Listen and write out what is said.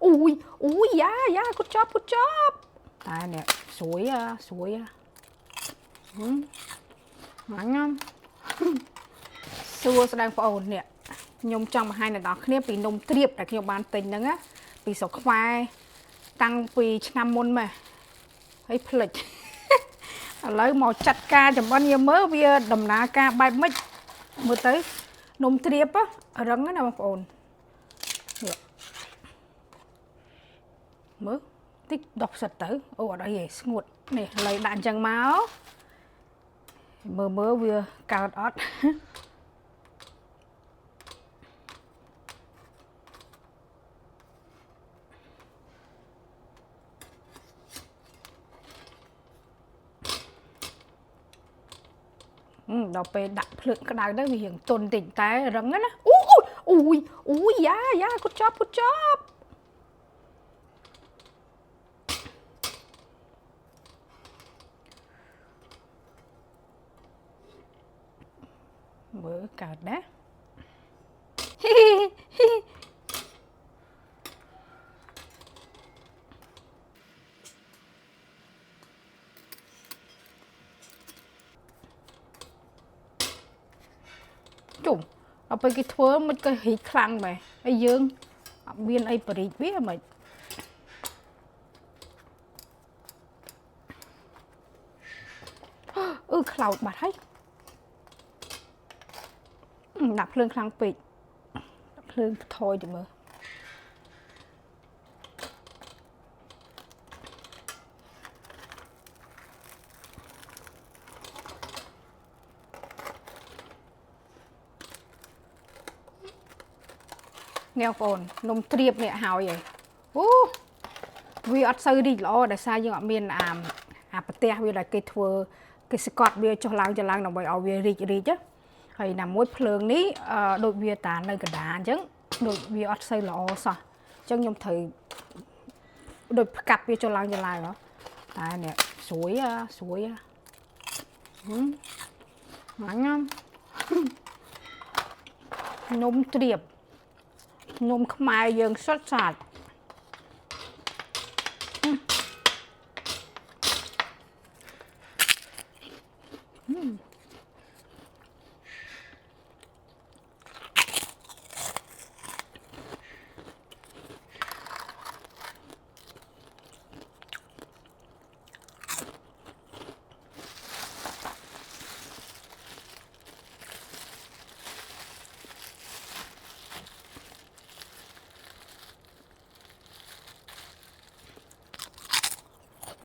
ui da good job តែនេះស្រួយអញសួរស្ដាងបងអូននេះខ្ញុំចង់បង្ហាញដល់គ្នាពីនំទ្រាបដែលខ្ញុំបានទិញហ្នឹងណាពីស្រុកខ្មែរតាំងពីឆ្នាំមុនមកហើយផ្លិចឥឡូវមកចាត់ការចម្អិនយើងមើលវាដំណើរការបែបម៉េចមើលទៅនំទ្រាបរឹងណាបងប្អូនមើលតិចដុសសិតទៅអូអត់អីទេស្ងួតនេះឥឡូវដាក់អញ្ចឹងមកមើលវាកើតអត់ដល់ពេលដាក់ភ្លើងក្តៅទៅវារៀងទន់តិចតែរឹងណាអូយយ៉ាgood job មើលកើតណាជុំដល់ពេលគេធ្វើមិនក៏រីកខ្លាំងបែបហើយយើងអត់មានអីបរិចវាមិនខ្លោចបាត់ហើយដាក់ភ្លើងខ្លាំងពេកដាក់ភ្លើងថយទៅមើលនេះបងប្អូននំទ្រាបនេះហើយវាអត់សូវរីកល្អដោយសារយើងអត់មានអាប្រទេសវាដែលគេធ្វើគេស្កត់វាចុះឡើងដើម្បីឲ្យវារីកហើយណាមួយភ្លើងនេះដូចវាតានៅកណ្ដាលអញ្ចឹងដូចវាអត់សូវល្អសោះអញ្ចឹងខ្ញុំត្រូវដូចផ្កាប់វាចុះឡើងតែនេះស្រួយអញនំទ្រាបនំខ្មែរយើងសុទ្ធសាធ